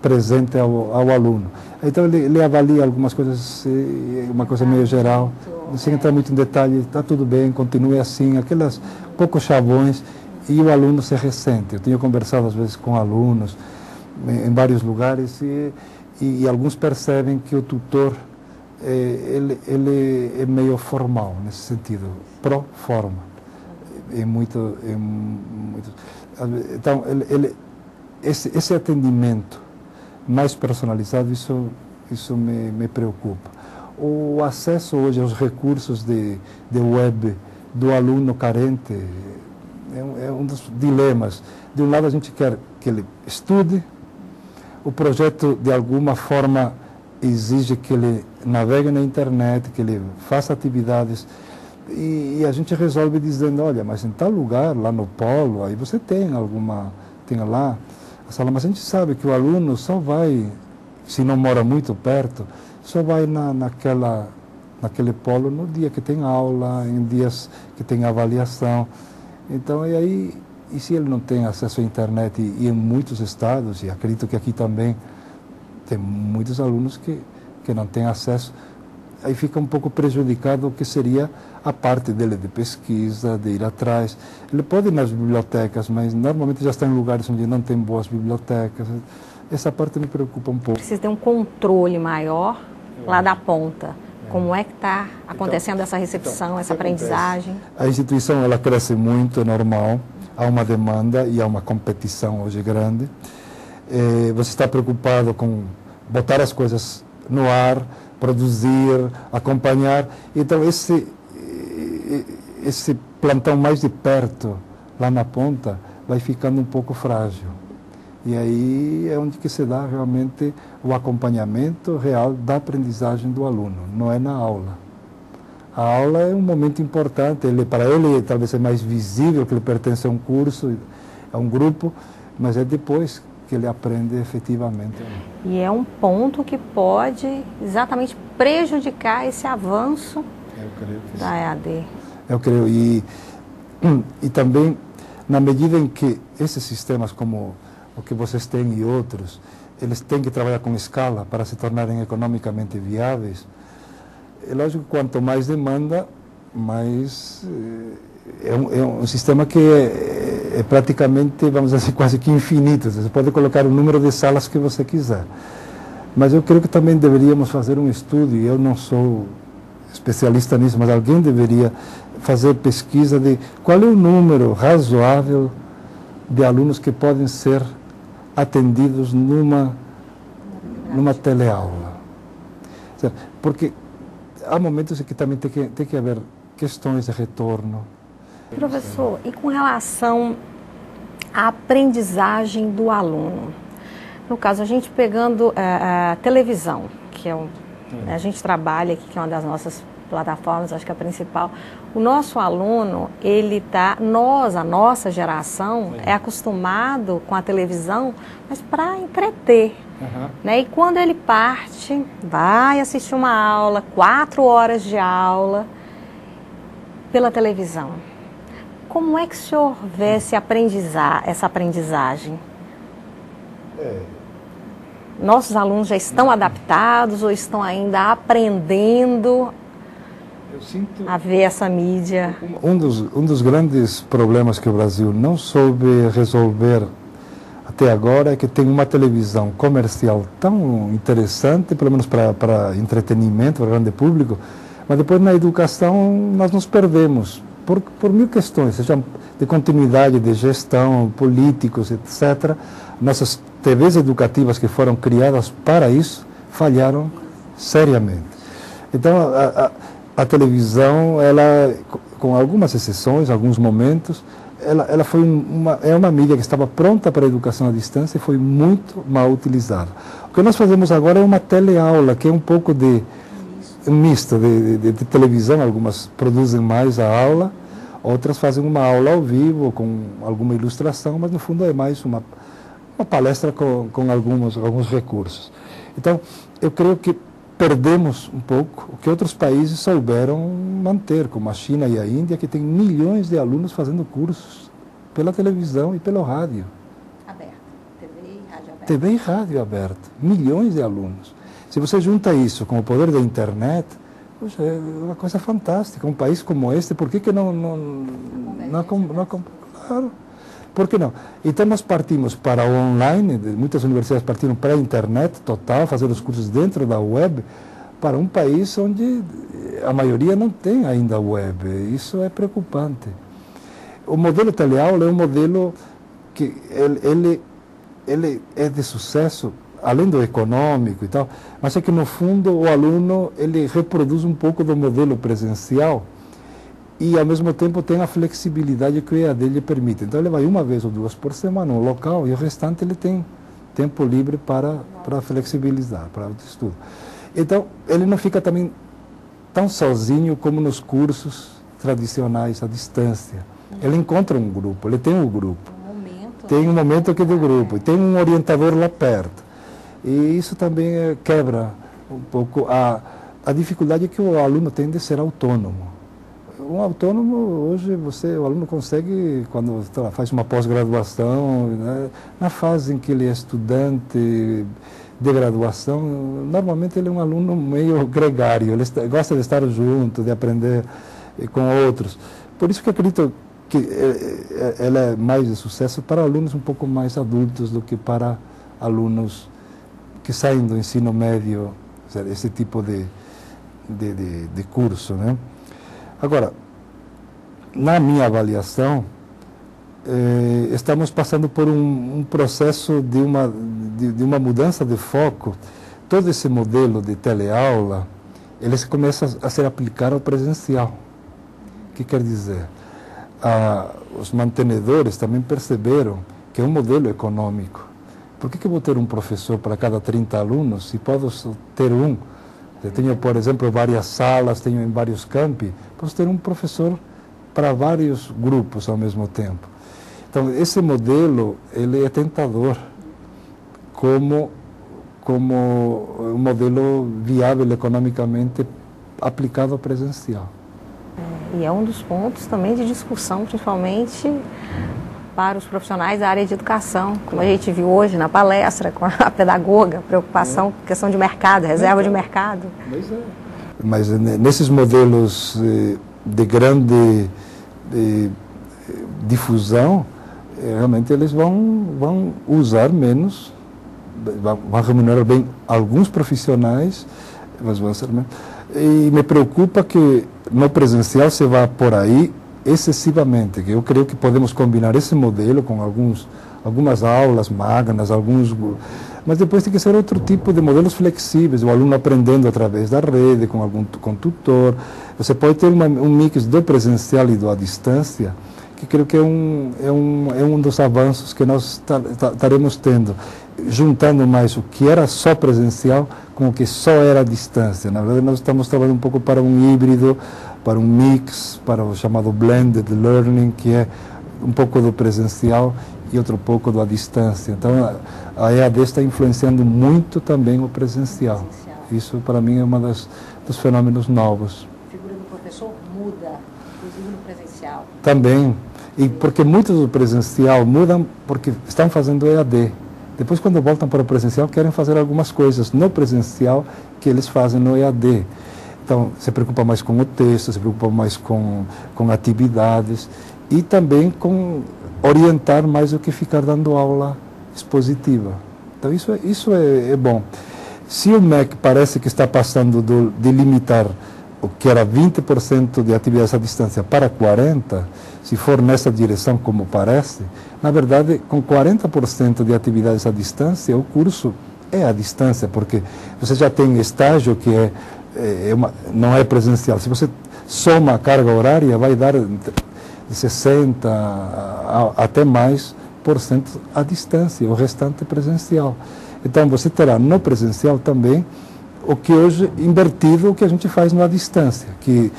presente ao aluno. Então ele avalia algumas coisas, uma coisa meio geral, sem entrar muito em detalhe, está tudo bem, continue assim, aquelas poucos chavões, e o aluno se ressente. Eu tenho conversado às vezes com alunos em vários lugares e alguns percebem que o tutor ele é meio formal nesse sentido, pro forma. Então, esse atendimento mais personalizado, isso me preocupa. O acesso hoje aos recursos de web do aluno carente é um dos dilemas. De um lado, a gente quer que ele estude, o projeto, de alguma forma, exige que ele navegue na internet, que ele faça atividades, e a gente resolve dizendo, olha, mas em tal lugar, lá no polo, aí você tem lá a sala, mas a gente sabe que o aluno só vai, se não mora muito perto, só vai naquele polo no dia que tem aula, em dias que tem avaliação. Então, e se ele não tem acesso à internet e em muitos estados, e acredito que aqui também tem muitos alunos que não têm acesso, aí fica um pouco prejudicado o que seria a parte dele de pesquisa, de ir atrás. Ele pode ir nas bibliotecas, mas normalmente já está em lugares onde não tem boas bibliotecas. Essa parte me preocupa um pouco. Precisa ter um controle maior lá da ponta. Como é que está acontecendo essa recepção, essa aprendizagem? A instituição ela cresce muito, é normal. Há uma demanda e há uma competição hoje grande. Você está preocupado com botar as coisas no ar, produzir, acompanhar. Então, esse plantão mais de perto, lá na ponta, vai ficando um pouco frágil. E aí é onde que se dá realmente o acompanhamento real da aprendizagem do aluno, não é na aula. A aula é um momento importante, para ele talvez é mais visível que ele pertence a um curso, a um grupo, mas é depois que ele aprende efetivamente. E é um ponto que pode exatamente prejudicar esse avanço da EAD. Eu creio. E também, na medida em que esses sistemas como o que vocês têm e outros, eles têm que trabalhar com escala para se tornarem economicamente viáveis, é lógico que quanto mais demanda, mais é um sistema que é praticamente, vamos dizer assim, quase que infinito. Você pode colocar o número de salas que você quiser. Mas eu creio que também deveríamos fazer um estudo, e eu não sou especialista nisso, mas alguém deveria fazer pesquisa de qual é o número razoável de alunos que podem ser atendidos numa teleaula. Porque há momentos em que também tem que haver questões de retorno. Professor, e com relação à aprendizagem do aluno? No caso, a gente pegando a televisão, que é a gente trabalha aqui, que é uma das nossas plataformas, acho que é a principal. O nosso aluno, a nossa geração é acostumado com a televisão, mas para entreter. Né? E quando ele parte, vai assistir uma aula, 4 horas de aula pela televisão. Como é que o senhor vê essa aprendizagem? Nossos alunos já estão adaptados ou estão ainda aprendendo a ver essa mídia? Um dos grandes problemas que o Brasil não soube resolver até agora é que tem uma televisão comercial tão interessante, pelo menos para entretenimento, para o grande público, mas depois na educação nós nos perdemos por mil questões, seja de continuidade, de gestão, políticos, etc. Nossas TVs educativas que foram criadas para isso falharam seriamente. Então, a televisão, ela, com algumas exceções, alguns momentos, ela foi uma mídia que estava pronta para a educação à distância e foi muito mal utilizada. O que nós fazemos agora é uma teleaula, que é um pouco misto de televisão. Algumas produzem mais a aula, outras fazem uma aula ao vivo, com alguma ilustração, mas no fundo é mais uma palestra com alguns recursos. Então, eu creio que perdemos um pouco o que outros países souberam manter, como a China e a Índia, que tem milhões de alunos fazendo cursos pela televisão e pelo rádio. Aberto, TV e rádio aberto. TV e rádio aberta, milhões de alunos. Se você junta isso com o poder da internet, poxa, é uma coisa fantástica. Um país como este, por que claro, por que não? Então nós partimos para o online, muitas universidades partiram para a internet total, fazer os cursos dentro da web, para um país onde a maioria não tem ainda web. Isso é preocupante. O modelo teleaula é um modelo que ele é de sucesso, além do econômico e tal, mas é que no fundo o aluno ele reproduz um pouco do modelo presencial e ao mesmo tempo tem a flexibilidade que o EAD lhe permite. Então ele vai uma vez ou duas por semana no local e o restante ele tem tempo livre para flexibilizar, para o estudo. Então ele não fica também tão sozinho como nos cursos tradicionais à distância. Ele encontra um grupo, ele tem um grupo. Tem um momento aqui do grupo, tem um orientador lá perto. E isso também quebra um pouco a dificuldade que o aluno tem de ser autônomo. Um autônomo, hoje, o aluno consegue, quando faz uma pós-graduação, né, na fase em que ele é estudante de graduação, normalmente ele é um aluno meio gregário, ele gosta de estar junto, de aprender com outros. Por isso que eu acredito que ela é mais de sucesso para alunos um pouco mais adultos do que para alunos que saem do ensino médio, esse tipo de curso, né? Agora, na minha avaliação, estamos passando por um processo de uma mudança de foco. Todo esse modelo de teleaula, ele começa a ser aplicado ao presencial. O que quer dizer? Os mantenedores também perceberam que é um modelo econômico. Por que eu vou ter um professor para cada 30 alunos se posso ter um? Eu tenho, por exemplo, várias salas, tenho em vários campi, posso ter um professor para vários grupos ao mesmo tempo. Então, esse modelo, ele é tentador como um modelo viável economicamente aplicado ao presencial. E é um dos pontos também de discussão, principalmente para os profissionais da área de educação, como a gente viu hoje na palestra com a pedagoga, preocupação com questão de mercado, reserva de mercado. Mas nesses modelos de grande difusão, realmente eles vão usar menos, vão remunerar bem alguns profissionais, mas vão ser menos. E me preocupa que no presencial se vá por aí excessivamente, que eu creio que podemos combinar esse modelo com algumas aulas magnas, mas depois tem que ser outro tipo de modelos flexíveis, o aluno aprendendo através da rede, com tutor. Você pode ter um mix do presencial e do à distância, que creio que é um dos avanços que nós estaremos tendo, juntando mais o que era só presencial com o que só era à distância. Na verdade, nós estamos trabalhando um pouco para um híbrido, para um mix, para o chamado blended learning, que é um pouco do presencial e outro pouco do à distância. Então, a EAD está influenciando muito também o presencial. Isso, para mim, é dos fenômenos novos. A figura do professor muda, inclusive no presencial. Também, e porque muitos do presencial mudam porque estão fazendo EAD. Depois, quando voltam para o presencial, querem fazer algumas coisas no presencial que eles fazem no EAD. Então, se preocupa mais com o texto, se preocupa mais com atividades e também com orientar mais do que ficar dando aula expositiva. Então, isso é bom. Se o MEC parece que está passando de limitar o que era 20% de atividades à distância para 40%, se for nessa direção como parece, na verdade, com 40% de atividades à distância, o curso é à distância, porque você já tem estágio que não é presencial. Se você soma a carga horária, vai dar de 60% até mais por cento à distância, o restante presencial. Então, você terá no presencial também o que hoje invertido o que a gente faz na distância, que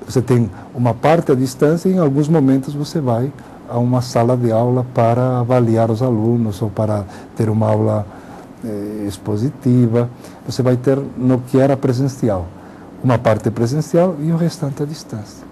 você tem uma parte à distância e em alguns momentos você vai a uma sala de aula para avaliar os alunos ou para ter uma aula expositiva. Você vai ter no que era presencial, uma parte presencial e o restante à distância.